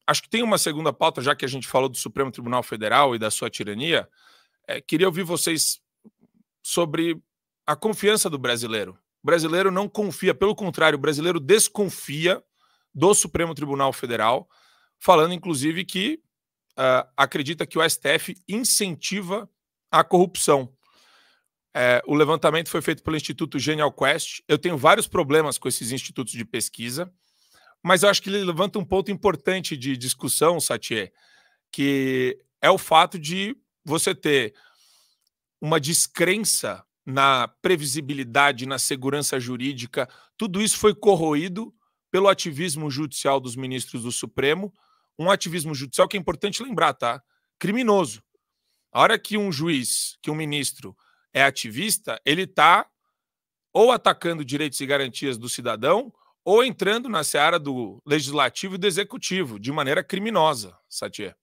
acho que tem uma segunda pauta, já que a gente falou do Supremo Tribunal Federal e da sua tirania. Queria ouvir vocês sobre a confiança do brasileiro. O brasileiro não confia, pelo contrário, o brasileiro desconfia do Supremo Tribunal Federal, falando, inclusive, que acredita que o STF incentiva a corrupção. O levantamento foi feito pelo Instituto Genial Quest. Eu tenho vários problemas com esses institutos de pesquisa, mas eu acho que ele levanta um ponto importante de discussão, Satye, que é o fato de você ter uma descrença na previsibilidade, na segurança jurídica. Tudo isso foi corroído pelo ativismo judicial dos ministros do Supremo, um ativismo judicial que é importante lembrar, tá? Criminoso. A hora que um juiz, que um ministro é ativista, ele está ou atacando direitos e garantias do cidadão ou entrando na seara do legislativo e do executivo, de maneira criminosa, Satye.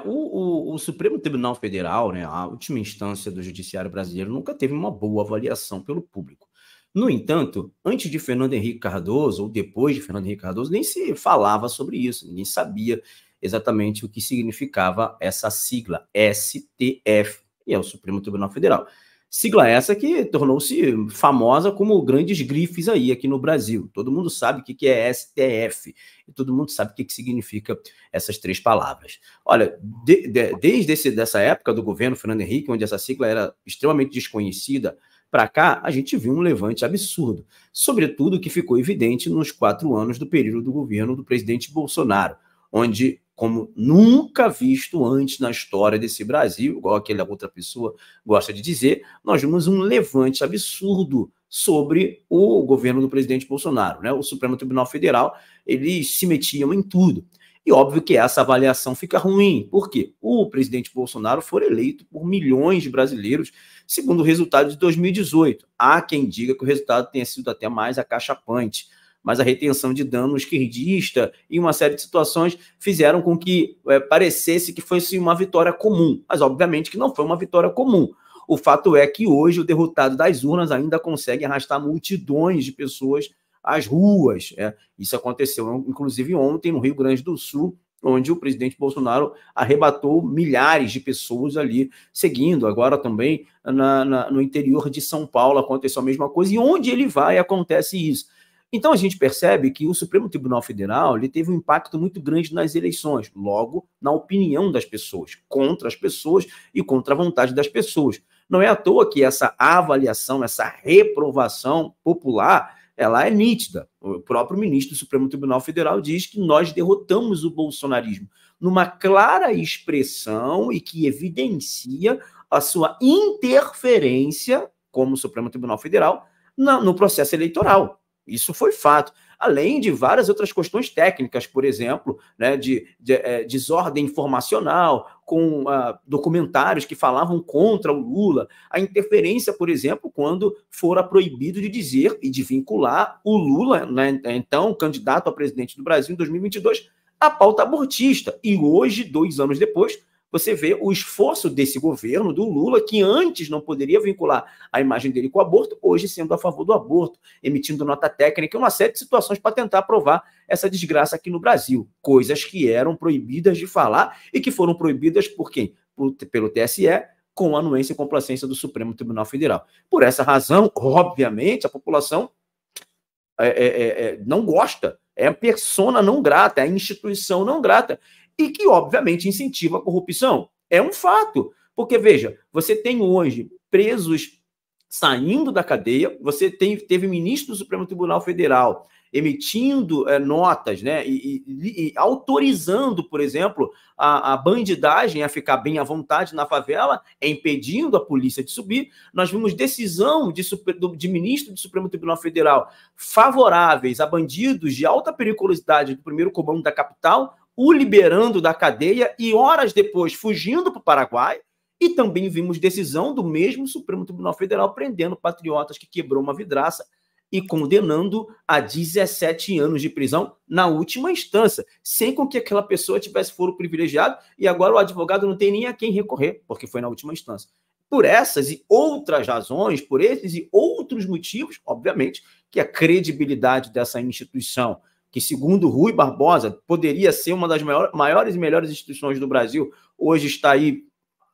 O Supremo Tribunal Federal, né, a última instância do judiciário brasileiro, nunca teve uma boa avaliação pelo público. No entanto, antes de Fernando Henrique Cardoso, ou depois de Fernando Henrique Cardoso, nem se falava sobre isso, ninguém sabia exatamente o que significava essa sigla, STF, e é o Supremo Tribunal Federal. Sigla essa que tornou-se famosa como grandes grifes aí aqui no Brasil. Todo mundo sabe o que é STF, e todo mundo sabe o que significa essas três palavras. Olha, desde essa época do governo Fernando Henrique, onde essa sigla era extremamente desconhecida, para cá, a gente viu um levante absurdo, sobretudo que ficou evidente nos 4 anos do período do governo do presidente Bolsonaro, onde, como nunca visto antes na história desse Brasil, igual aquela outra pessoa gosta de dizer, nós vimos um levante absurdo sobre o governo do presidente Bolsonaro, né? O Supremo Tribunal Federal, eles se metiam em tudo. E óbvio que essa avaliação fica ruim, porque o presidente Bolsonaro foi eleito por milhões de brasileiros, segundo o resultado de 2018. Há quem diga que o resultado tenha sido até mais acachapante, mas a retenção de dano esquerdista e uma série de situações fizeram com que parecesse que fosse uma vitória comum, mas obviamente que não foi uma vitória comum. O fato é que hoje o derrotado das urnas ainda consegue arrastar multidões de pessoas às ruas. Isso aconteceu, inclusive, ontem no Rio Grande do Sul, onde o presidente Bolsonaro arrebatou milhares de pessoas ali seguindo. Agora também no interior de São Paulo aconteceu a mesma coisa, e onde ele vai acontece isso. Então a gente percebe que o Supremo Tribunal Federal ele teve um impacto muito grande nas eleições, logo na opinião das pessoas, contra as pessoas e contra a vontade das pessoas. Não é à toa que essa avaliação, essa reprovação popular, ela é nítida. O próprio ministro do Supremo Tribunal Federal diz que nós derrotamos o bolsonarismo numa clara expressão e que evidencia a sua interferência, como Supremo Tribunal Federal, no processo eleitoral. Isso foi fato. Além de várias outras questões técnicas, por exemplo, né, de desordem informacional, com documentários que falavam contra o Lula, a interferência, por exemplo, quando fora proibido de dizer e de vincular o Lula, né, então candidato a presidente do Brasil em 2022, à pauta abortista. E hoje, 2 anos depois, você vê o esforço desse governo, do Lula, que antes não poderia vincular a imagem dele com o aborto, hoje sendo a favor do aborto, emitindo nota técnica, uma série de situações para tentar aprovar essa desgraça aqui no Brasil. Coisas que eram proibidas de falar e que foram proibidas por quem? Pelo TSE, com a anuência e complacência do Supremo Tribunal Federal. Por essa razão, obviamente, a população não gosta, é a persona não grata, é a instituição não grata, e que, obviamente, incentiva a corrupção. É um fato. Porque, veja, você tem hoje presos saindo da cadeia, você teve ministro do Supremo Tribunal Federal emitindo notas, né, e autorizando, por exemplo, a bandidagem a ficar bem à vontade na favela, impedindo a polícia de subir. Nós vimos decisão de ministro do Supremo Tribunal Federal favoráveis a bandidos de alta periculosidade do primeiro comando da capital, o liberando da cadeia e, horas depois, fugindo para o Paraguai. E também vimos decisão do mesmo Supremo Tribunal Federal prendendo patriotas que quebrou uma vidraça e condenando a 17 anos de prisão na última instância, sem com que aquela pessoa tivesse foro privilegiado, e agora o advogado não tem nem a quem recorrer, porque foi na última instância. Por essas e outras razões, por esses e outros motivos, obviamente, que a credibilidade dessa instituição que, segundo Rui Barbosa, poderia ser uma das maiores e melhores instituições do Brasil, hoje está aí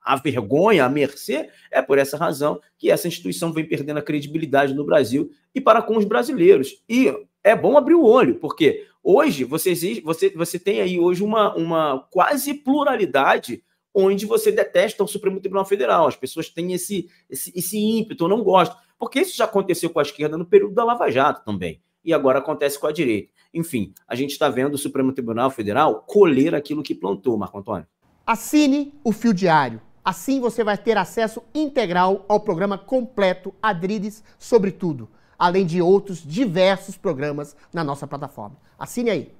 a vergonha, a mercê. É por essa razão que essa instituição vem perdendo a credibilidade no Brasil e para com os brasileiros. E é bom abrir o olho, porque hoje você tem aí hoje uma quase pluralidade onde você detesta o Supremo Tribunal Federal. As pessoas têm esse ímpeto, eu não gosto. Porque isso já aconteceu com a esquerda no período da Lava Jato também. E agora acontece com a direita. Enfim, a gente está vendo o Supremo Tribunal Federal colher aquilo que plantou, Marco Antônio. Assine o Fio Diário. Assim você vai ter acesso integral ao programa completo Adriles sobre tudo, além de outros diversos programas na nossa plataforma. Assine aí.